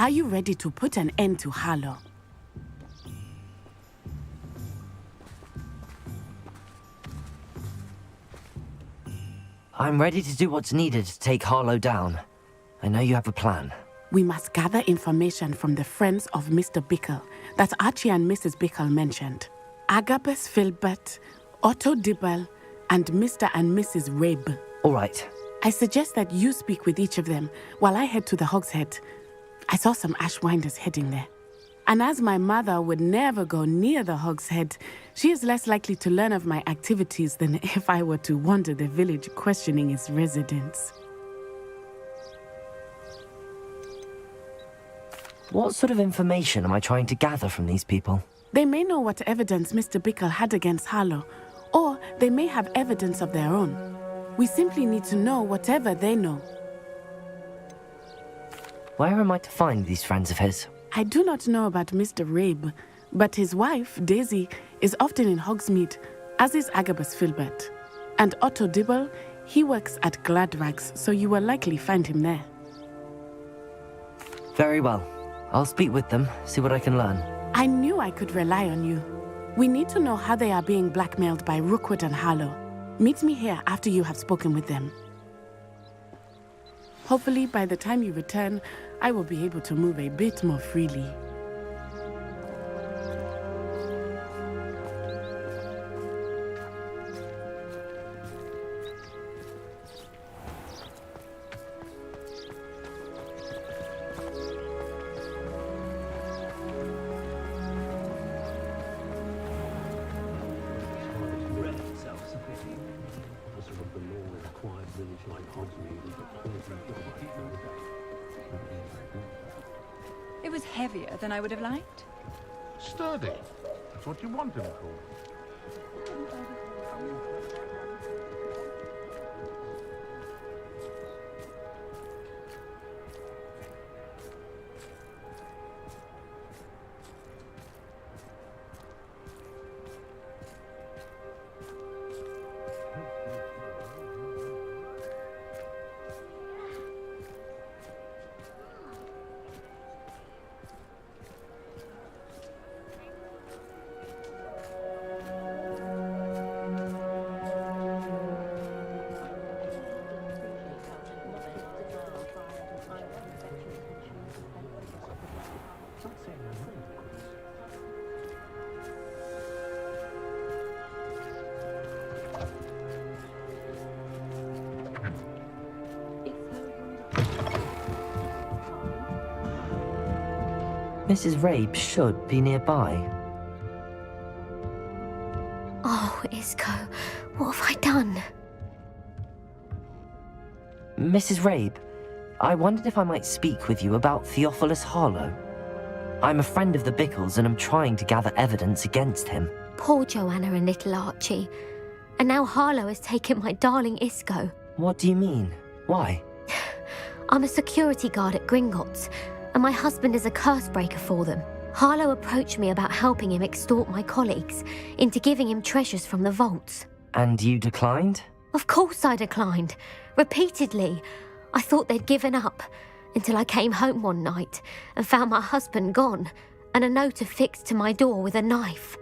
Are you ready to put an end to Harlow? I'm ready to do what's needed to take Harlow down. I know you have a plan. We must gather information from the friends of Mr. Bickle that Archie and Mrs. Bickle mentioned. Agabus Filbert, Otto Dibble, and Mr. and Mrs. Rabe. All right. I suggest that you speak with each of them while I head to the Hog's Head. I saw some Ashwinders heading there. And as my mother would never go near the Hog's Head, she is less likely to learn of my activities than if I were to wander the village questioning its residents. What sort of information am I trying to gather from these people? They may know what evidence Mr. Bickle had against Harlow, or they may have evidence of their own. We simply need to know whatever they know. Where am I to find these friends of his? I do not know about Mr. Rabe, but his wife, Daisy, is often in Hogsmeade, as is Agabus Filbert. And Otto Dibble, he works at Gladrags, so you will likely find him there. Very well. I'll speak with them, see what I can learn. I knew I could rely on you. We need to know how they are being blackmailed by Rookwood and Harlow. Meet me here after you have spoken with them. Hopefully, by the time you return, I will be able to move a bit more freely. It was heavier than I would have liked. Sturdy. That's what you want him for. Mrs. Rabe should be nearby. Oh, Isco, what have I done? Mrs. Rabe, I wondered if I might speak with you about Theophilus Harlow. I'm a friend of the Bickles and I'm trying to gather evidence against him. Poor Joanna and little Archie. And now Harlow has taken my darling Isco. What do you mean? Why? I'm a security guard at Gringotts, and my husband is a curse breaker for them. Harlow approached me about helping him extort my colleagues into giving him treasures from the vaults. And you declined? Of course I declined. Repeatedly. I thought they'd given up, until I came home one night and found my husband gone, and a note affixed to my door with a knife.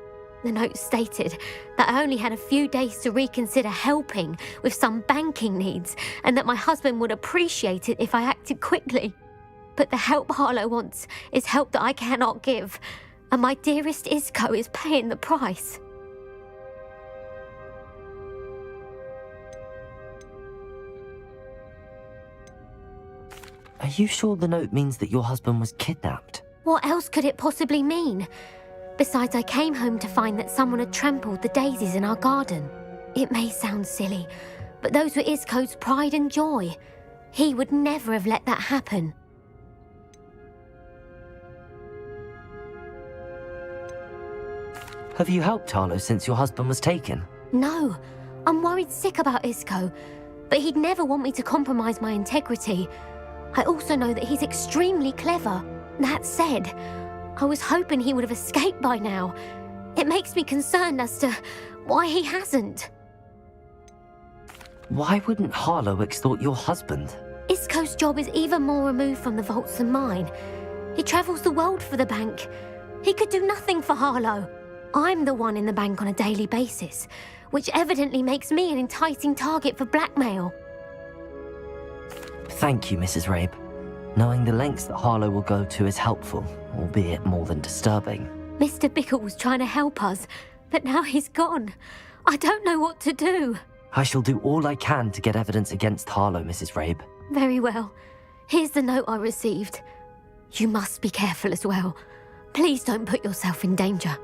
The note stated that I only had a few days to reconsider helping with some banking needs, and that my husband would appreciate it if I acted quickly. But the help Harlow wants is help that I cannot give, and my dearest Isco is paying the price. Are you sure the note means that your husband was kidnapped? What else could it possibly mean? Besides, I came home to find that someone had trampled the daisies in our garden. It may sound silly, but those were Isco's pride and joy. He would never have let that happen. Have you helped Harlow since your husband was taken? No, I'm worried sick about Isco, but he'd never want me to compromise my integrity. I also know that he's extremely clever. That said, I was hoping he would have escaped by now. It makes me concerned as to why he hasn't. Why wouldn't Harlow extort your husband? Isco's job is even more removed from the vaults than mine. He travels the world for the bank. He could do nothing for Harlow. I'm the one in the bank on a daily basis, which evidently makes me an enticing target for blackmail. Thank you, Mrs. Rabe. Knowing the lengths that Harlow will go to is helpful, albeit more than disturbing. Mr. Bickle was trying to help us, but now he's gone. I don't know what to do. I shall do all I can to get evidence against Harlow, Mrs. Rabe. Very well. Here's the note I received. You must be careful as well. Please don't put yourself in danger.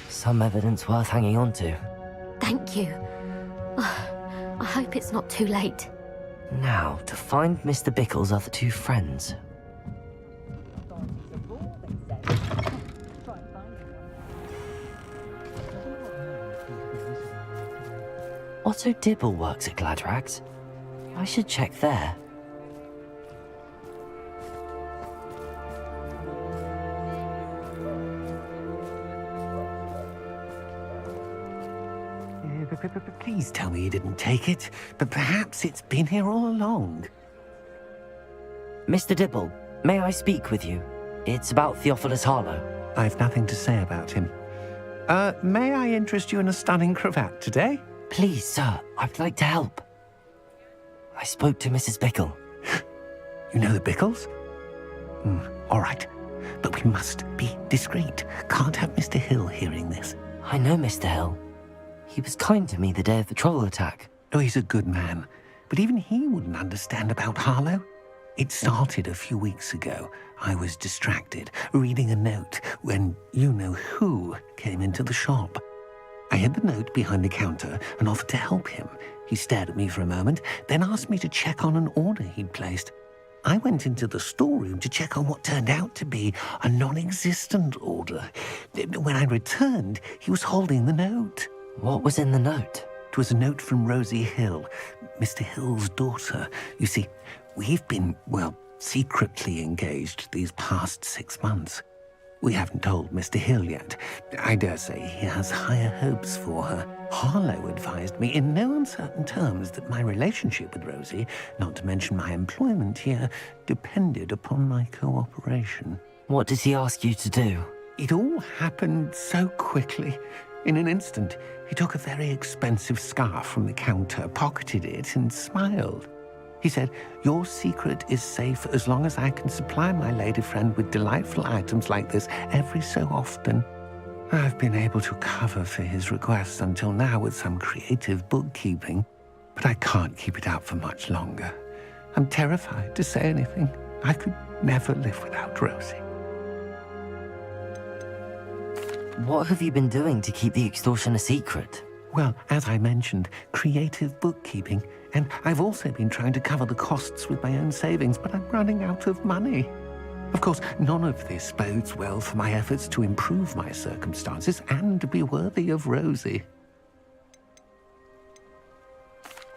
Some evidence worth hanging on to. Thank you. I hope it's not too late. Now, to find Mr. Bickle's other two friends. Otto Dibble works at Gladrags. I should check there. Please tell me you didn't take it, but perhaps it's been here all along. Mr. Dibble, may I speak with you? It's about Theophilus Harlow. I've nothing to say about him. May I interest you in a stunning cravat today? Please, sir, I'd like to help. I spoke to Mrs. Bickle. You know the Bickles? All right, but we must be discreet. Can't have Mr. Hill hearing this. I know Mr. Hill. He was kind to me the day of the troll attack. Oh, he's a good man, but even he wouldn't understand about Harlow. It started a few weeks ago. I was distracted, reading a note, when you-know-who came into the shop. I hid the note behind the counter and offered to help him. He stared at me for a moment, then asked me to check on an order he'd placed. I went into the storeroom to check on what turned out to be a non-existent order. When I returned, he was holding the note. What was in the note? It was a note from Rosie Hill, Mr. Hill's daughter. You see, we've been, secretly engaged these past 6 months. We haven't told Mr. Hill yet. I dare say he has higher hopes for her. Harlow advised me in no uncertain terms that my relationship with Rosie, not to mention my employment here, depended upon my cooperation. What did he ask you to do? It all happened so quickly. In an instant, he took a very expensive scarf from the counter, pocketed it, and smiled. He said, "Your secret is safe as long as I can supply my lady friend with delightful items like this every so often." I've been able to cover for his requests until now with some creative bookkeeping, but I can't keep it up for much longer. I'm terrified to say anything. I could never live without Rosie. What have you been doing to keep the extortion a secret? Well, as I mentioned, creative bookkeeping, and I've also been trying to cover the costs with my own savings, but I'm running out of money. Of course, none of this bodes well for my efforts to improve my circumstances and to be worthy of Rosie.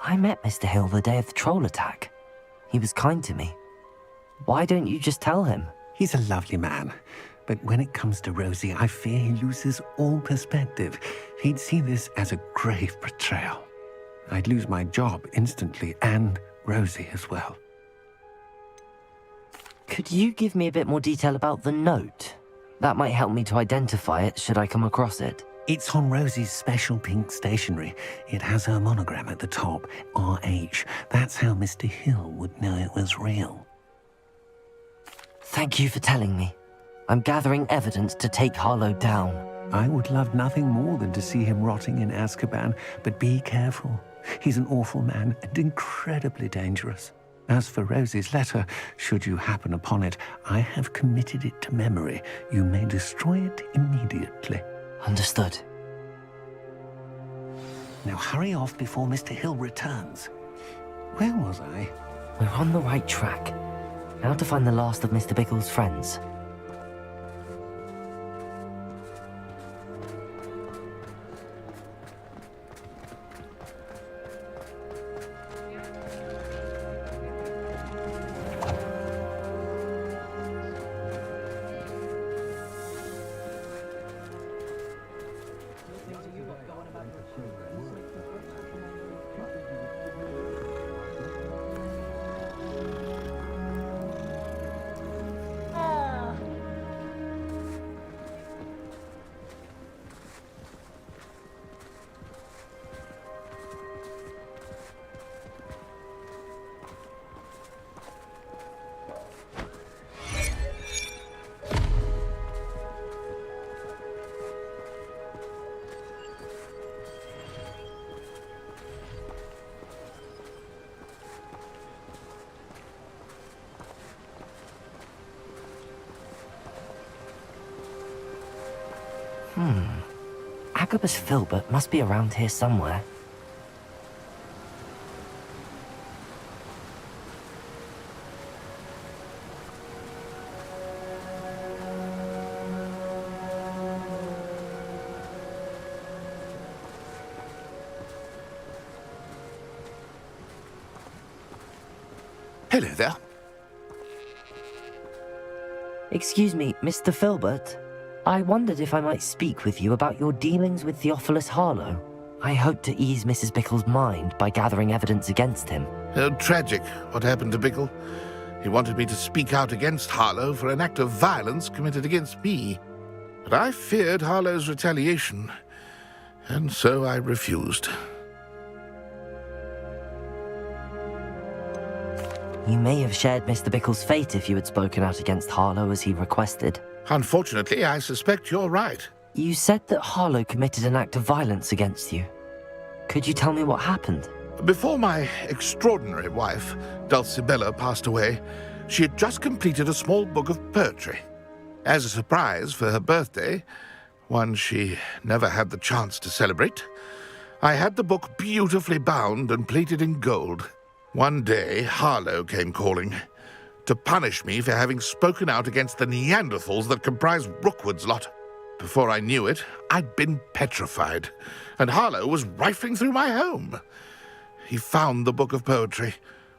I met Mr. Hill the day of the troll attack. He was kind to me. Why don't you just tell him? He's a lovely man. But when it comes to Rosie, I fear he loses all perspective. He'd see this as a grave betrayal. I'd lose my job instantly, and Rosie as well. Could you give me a bit more detail about the note? That might help me to identify it should I come across it. It's on Rosie's special pink stationery. It has her monogram at the top, RH. That's how Mr. Hill would know it was real. Thank you for telling me. I'm gathering evidence to take Harlow down. I would love nothing more than to see him rotting in Azkaban, but be careful. He's an awful man and incredibly dangerous. As for Rosie's letter, should you happen upon it, I have committed it to memory. You may destroy it immediately. Understood. Now hurry off before Mr. Hill returns. Where was I? We're on the right track. Now to find the last of Mr. Bickle's friends. Agabus Filbert must be around here somewhere. Hello there. Excuse me, Mr. Filbert. I wondered if I might speak with you about your dealings with Theophilus Harlow. I hope to ease Mrs. Bickle's mind by gathering evidence against him. Oh, tragic what happened to Bickle. He wanted me to speak out against Harlow for an act of violence committed against me. But I feared Harlow's retaliation, and so I refused. You may have shared Mr. Bickle's fate if you had spoken out against Harlow as he requested. Unfortunately, I suspect you're right. You said that Harlow committed an act of violence against you. Could you tell me what happened? Before my extraordinary wife, Dulcibella, passed away, she had just completed a small book of poetry. As a surprise for her birthday, one she never had the chance to celebrate, I had the book beautifully bound and plated in gold. One day, Harlow came calling to punish me for having spoken out against the Neanderthals that comprise Rookwood's lot. Before I knew it, I'd been petrified, and Harlow was rifling through my home. He found the book of poetry,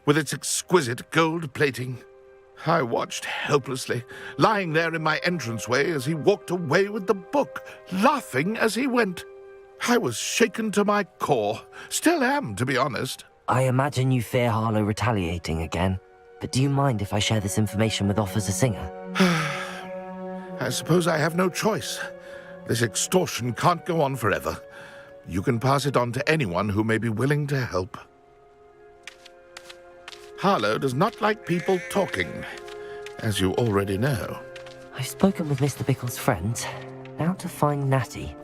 with its exquisite gold plating. I watched helplessly, lying there in my entranceway as he walked away with the book, laughing as he went. I was shaken to my core, still am, to be honest. I imagine you fear Harlow retaliating again, but do you mind if I share this information with Officer Singer? I suppose I have no choice. This extortion can't go on forever. You can pass it on to anyone who may be willing to help. Harlow does not like people talking, as you already know. I've spoken with Mr. Bickle's friends. Now to find Natty.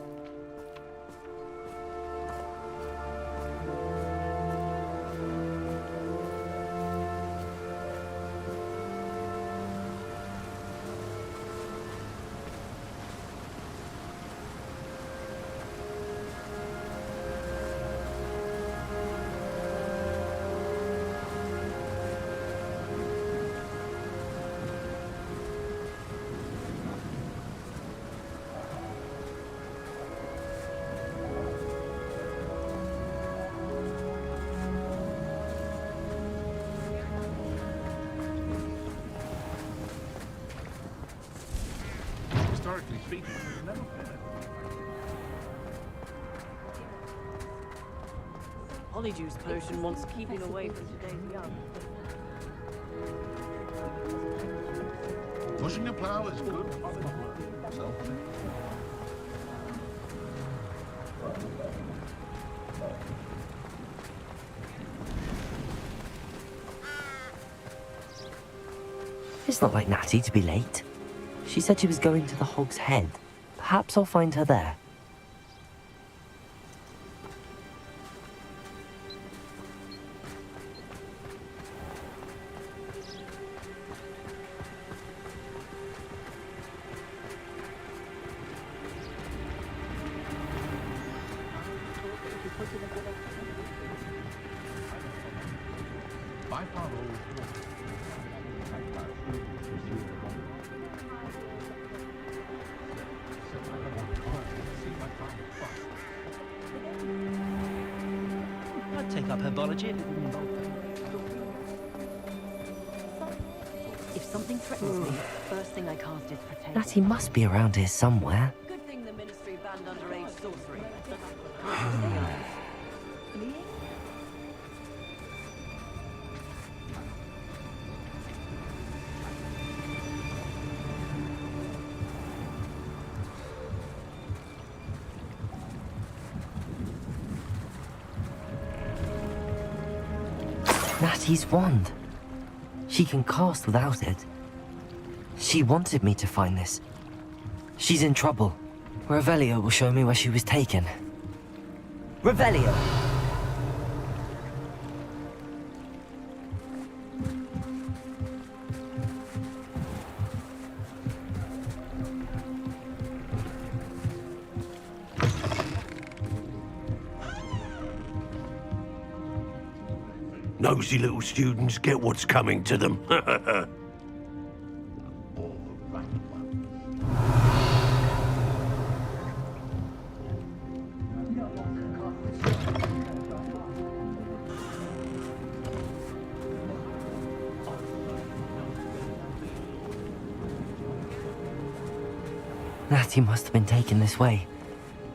Historically speaking, it's never fair. Polyjuice potion wants keeping away from today's young. Pushing the plow is good. It's not like Natty to be late. She said she was going to the Hog's Head. Perhaps I'll find her there. By far all. I'd take up herbology if it didn't involve me. If something threatens me, first thing I cast is protect. Natty must be around here somewhere. Good thing the Ministry banned underage sorcery. Natty's wand. She can cast without it. She wanted me to find this. She's in trouble. Revelio will show me where she was taken. Revelio! Nosy little students get what's coming to them. Natty must have been taken this way.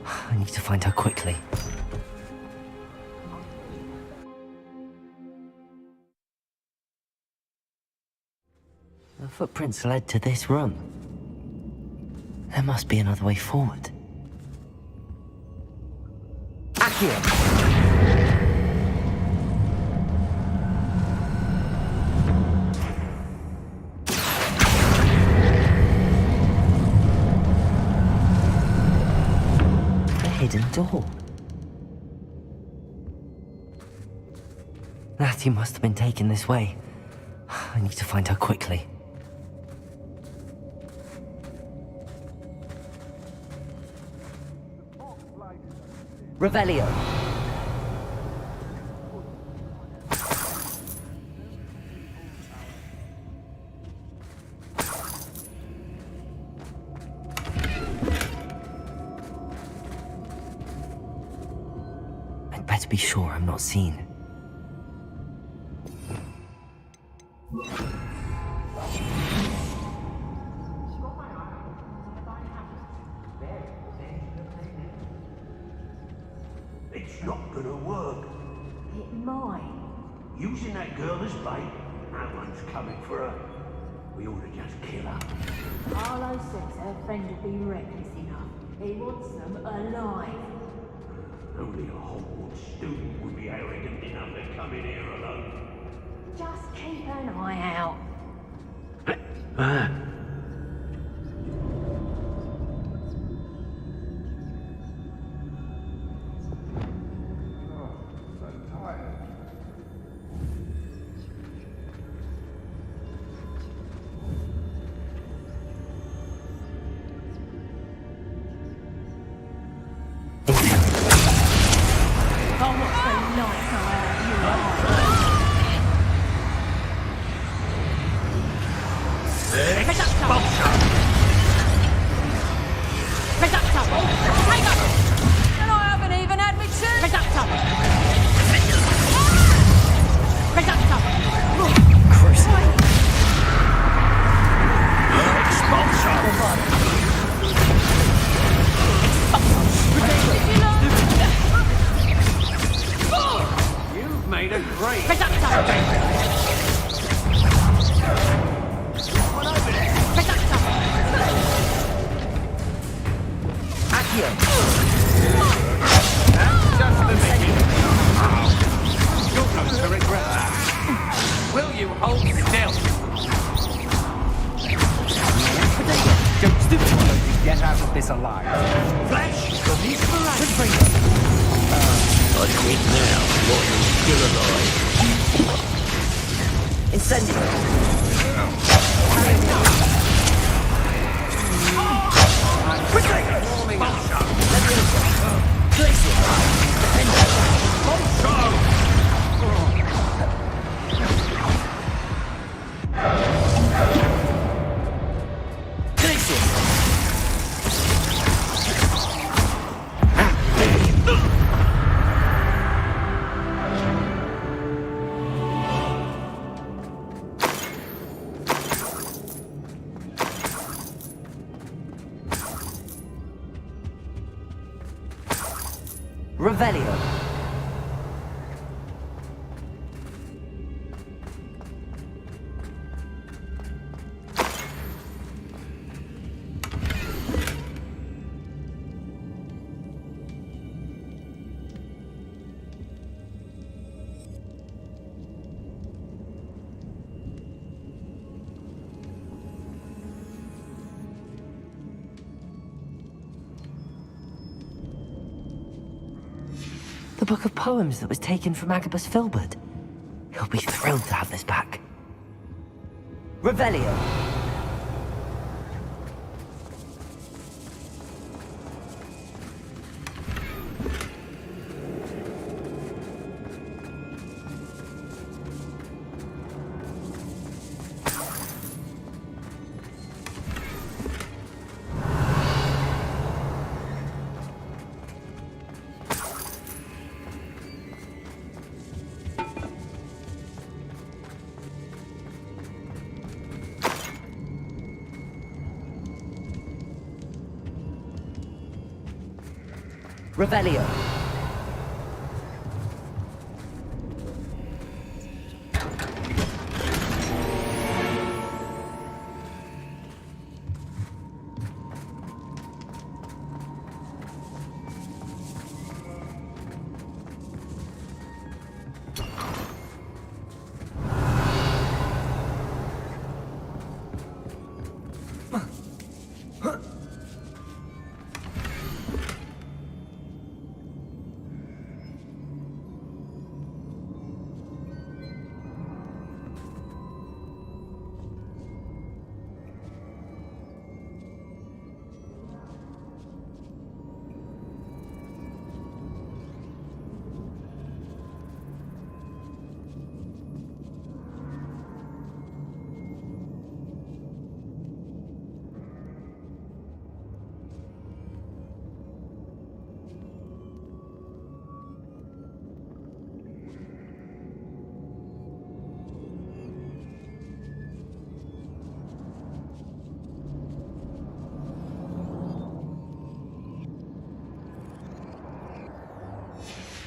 I need to find her quickly. The footprints led to this room. There must be another way forward. Accio! Hidden door. Natty must have been taken this way. I need to find her quickly. Revelio. I'd better be sure I'm not seen. It's not gonna work. It might. Using that girl as bait, no one's coming for her. We ought to just kill her. Arlo says her friend would be reckless enough. He wants them alive. Only a Hogwarts student would be arrogant enough to come in here alone. Just keep an eye out. You've made a great... Will you hold still? Don't stupid fellow to get out of this alive. Flash! Release the right. I quit now, while you're still alive. Incendio. Revelio. The book of poems that was taken from Agabus Filbert. He'll be thrilled to have this back. Revelio. Revelio.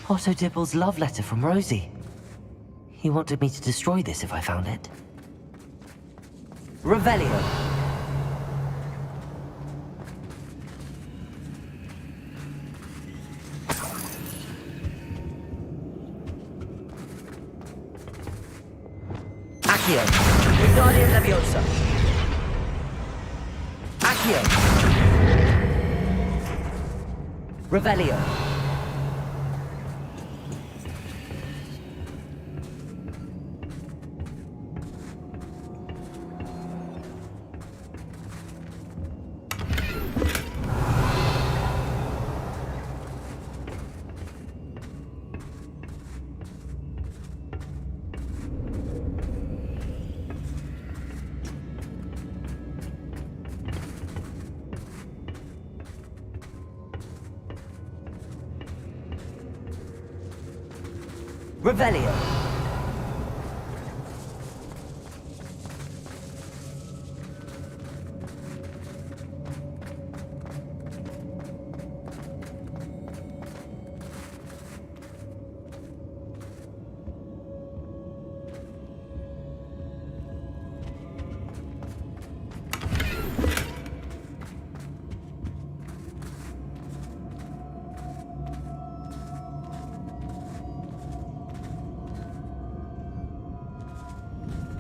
Otto Dibble's love letter from Rosie. He wanted me to destroy this if I found it. Revelio. Accio. Wingardium Leviosa. Accio. Revelio. Revelio.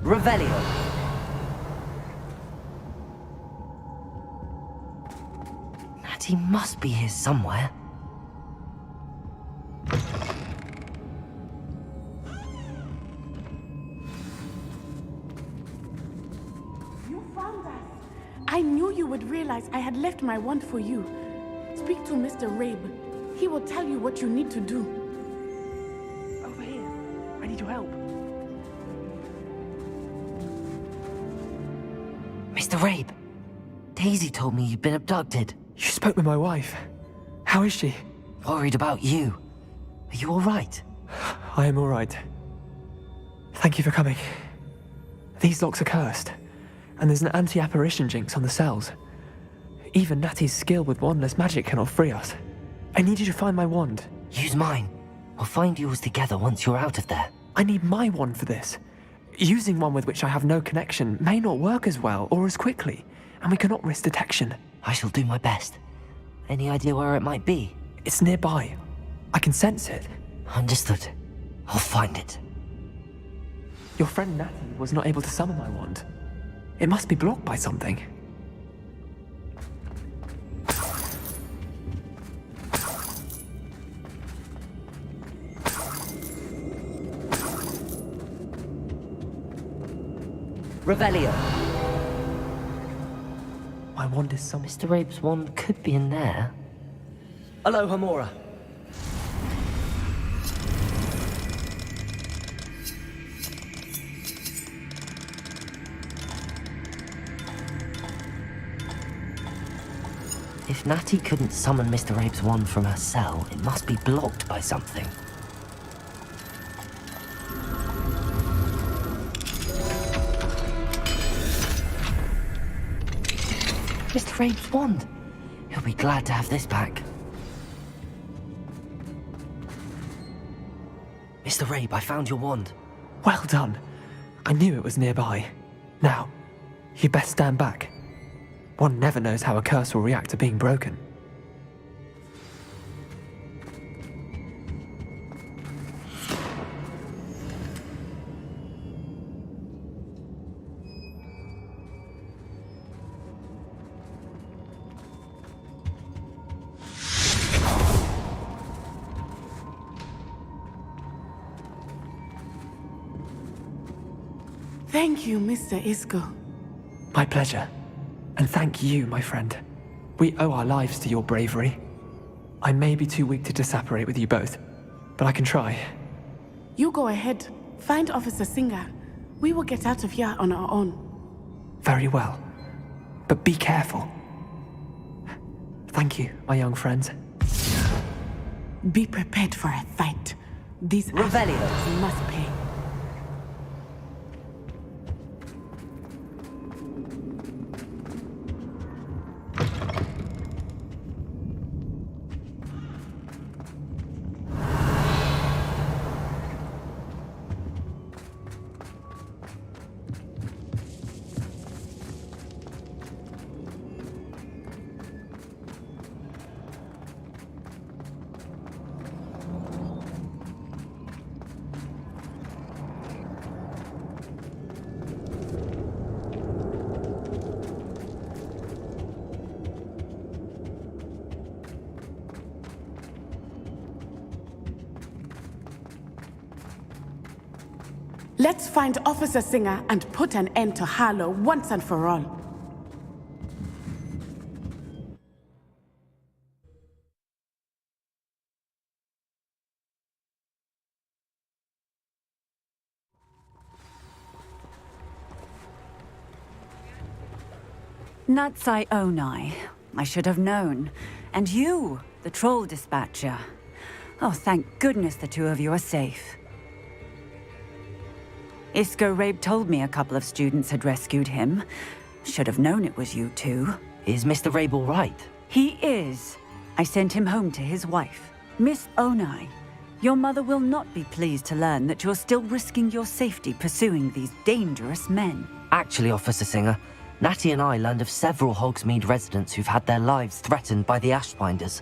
Revelio. Natty must be here somewhere. You found us. I knew you would realize I had left my wand for you. Speak to Mr. Rabe. He will tell you what you need to do. Over here. I need your help. Mr. Rabe, Daisy told me you'd been abducted. You spoke with my wife. How is she? Worried about you. Are you all right? I am all right. Thank you for coming. These locks are cursed, and there's an anti-apparition jinx on the cells. Even Natty's skill with wandless magic cannot free us. I need you to find my wand. Use mine. We'll find yours together once you're out of there. I need my wand for this. Using one with which I have no connection may not work as well or as quickly, and we cannot risk detection. I shall do my best. Any idea where it might be? It's nearby. I can sense it. Understood. I'll find it. Your friend Natty was not able to summon my wand. It must be blocked by something. Revelio. My wand is somewhere. Mr. Rabe's wand could be in there. Aloha Mora. If Natty couldn't summon Mr. Rabe's wand from her cell, it must be blocked by something. Mr. Rabe's wand. He'll be glad to have this back. Mr. Rabe, I found your wand. Well done. I knew it was nearby. Now, you best stand back. One never knows how a curse will react to being broken. Thank you, Mr. Isco. My pleasure. And thank you, my friend. We owe our lives to your bravery. I may be too weak to disapparate with you both, but I can try. You go ahead. Find Officer Singer. We will get out of here on our own. Very well. But be careful. Thank you, my young friends. Be prepared for a fight. These Revelio. assholes must pay. Let's find Officer Singer and put an end to Harlow once and for all. Natsai Onai. I should have known. And you, the troll dispatcher. Oh, thank goodness the two of you are safe. Isco Rabe told me a couple of students had rescued him. Should have known it was you two. Is Mr. Rabe all right? He is. I sent him home to his wife. Miss Onai, your mother will not be pleased to learn that you're still risking your safety pursuing these dangerous men. Actually, Officer Singer, Natty and I learned of several Hogsmeade residents who've had their lives threatened by the Ashbinders.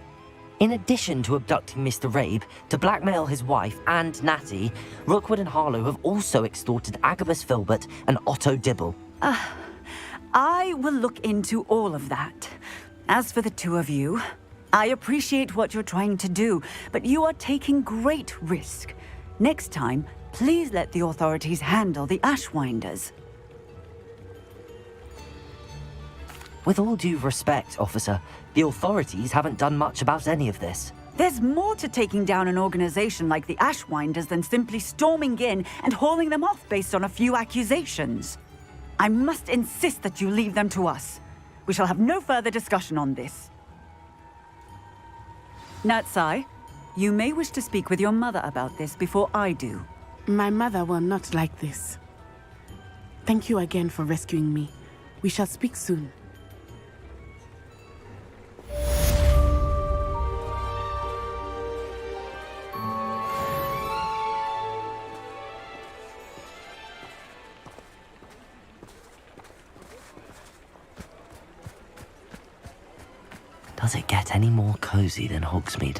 In addition to abducting Mr. Rabe, to blackmail his wife and Natty, Rookwood and Harlow have also extorted Agabus Filbert and Otto Dibble. I will look into all of that. As for the two of you, I appreciate what you're trying to do, but you are taking great risk. Next time, please let the authorities handle the Ashwinders. With all due respect, officer, the authorities haven't done much about any of this. There's more to taking down an organization like the Ashwinders than simply storming in and hauling them off based on a few accusations. I must insist that you leave them to us. We shall have no further discussion on this. Natsai, you may wish to speak with your mother about this before I do. My mother will not like this. Thank you again for rescuing me. We shall speak soon. Does it get any more cozy than Hogsmeade?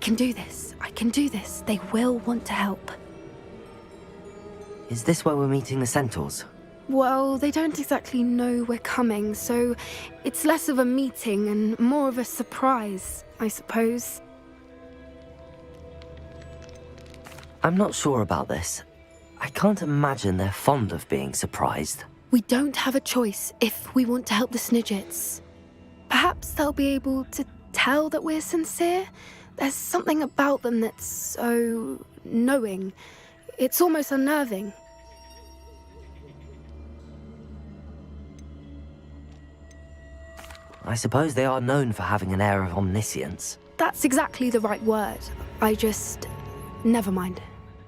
can do this. I can do this. They will want to help. Is this where we're meeting the centaurs? Well, they don't exactly know we're coming, so it's less of a meeting and more of a surprise, I suppose. I'm not sure about this. I can't imagine they're fond of being surprised. We don't have a choice if we want to help the Snidgets. Perhaps they'll be able to tell that we're sincere. There's something about them that's so knowing. It's almost unnerving. I suppose they are known for having an air of omniscience. That's exactly the right word. Never mind.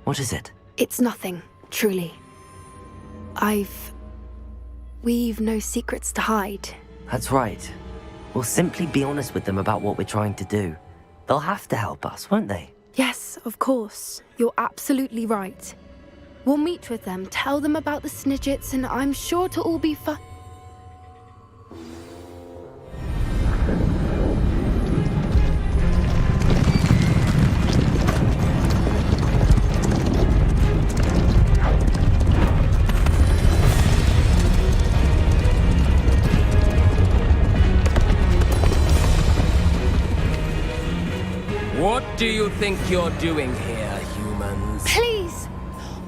What is it? It's nothing, truly. We've no secrets to hide. That's right. We'll simply be honest with them about what we're trying to do. They'll have to help us, won't they? Yes, of course. You're absolutely right. We'll meet with them, tell them about the Snidgets, and I'm sure to all be fine. What do you think you're doing here, humans? Please!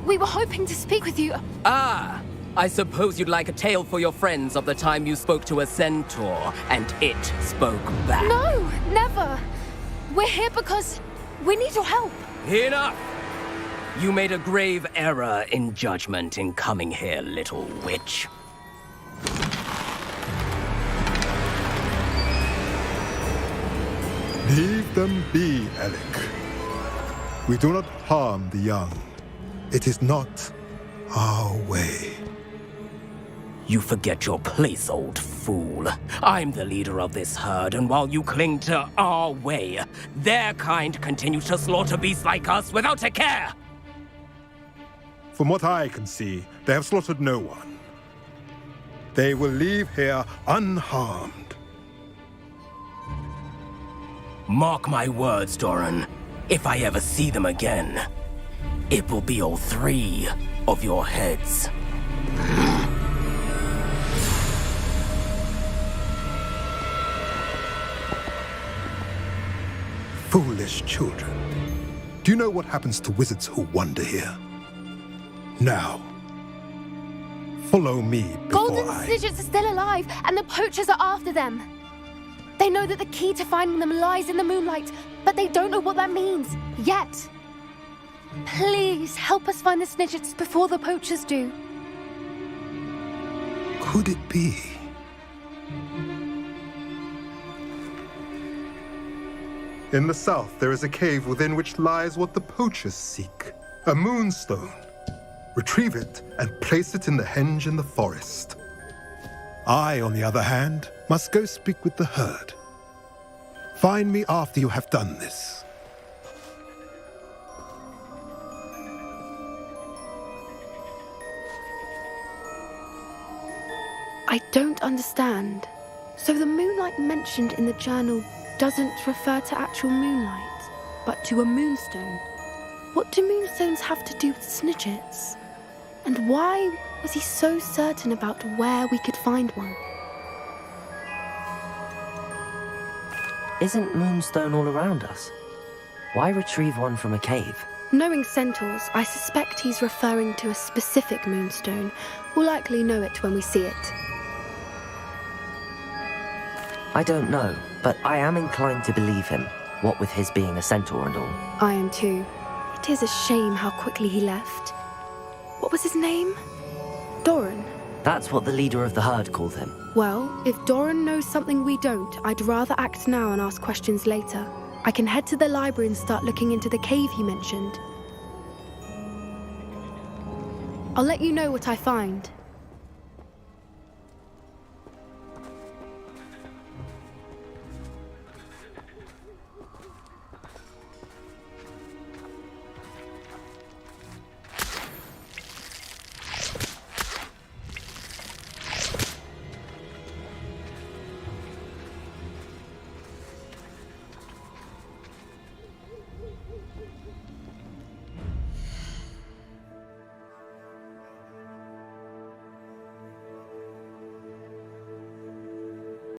We were hoping to speak with you. Ah! I suppose you'd like a tale for your friends of the time you spoke to a centaur, and it spoke back. No, never! We're here because we need your help. Enough! You made a grave error in judgment in coming here, little witch. Leave them be, Alec. We do not harm the young. It is not our way. You forget your place, old fool. I'm the leader of this herd, and while you cling to our way, their kind continue to slaughter beasts like us without a care! From what I can see, they have slaughtered no one. They will leave here unharmed. Mark my words, Doran. If I ever see them again, it will be all 3 of your heads. Foolish children. Do you know what happens to wizards who wander here? Now, follow me before Golden Snidgets are still alive, and the poachers are after them. They know that the key to finding them lies in the moonlight, but they don't know what that means, yet. Please, help us find the Snidgets before the poachers do. Could it be? In the south, there is a cave within which lies what the poachers seek. A moonstone. Retrieve it and place it in the henge in the forest. I, on the other hand, must go speak with the herd. Find me after you have done this. I don't understand. So the moonlight mentioned in the journal doesn't refer to actual moonlight, but to a moonstone. What do moonstones have to do with Snidgets? And why was he so certain about where we could find one? Isn't Moonstone all around us? Why retrieve one from a cave? Knowing centaurs, I suspect he's referring to a specific moonstone. We'll likely know it when we see it. I don't know, but I am inclined to believe him, what with his being a centaur and all. I am too. It is a shame how quickly he left. What was his name? Doran. That's what the leader of the herd called him. Well, if Doran knows something we don't, I'd rather act now and ask questions later. I can head to the library and start looking into the cave he mentioned. I'll let you know what I find.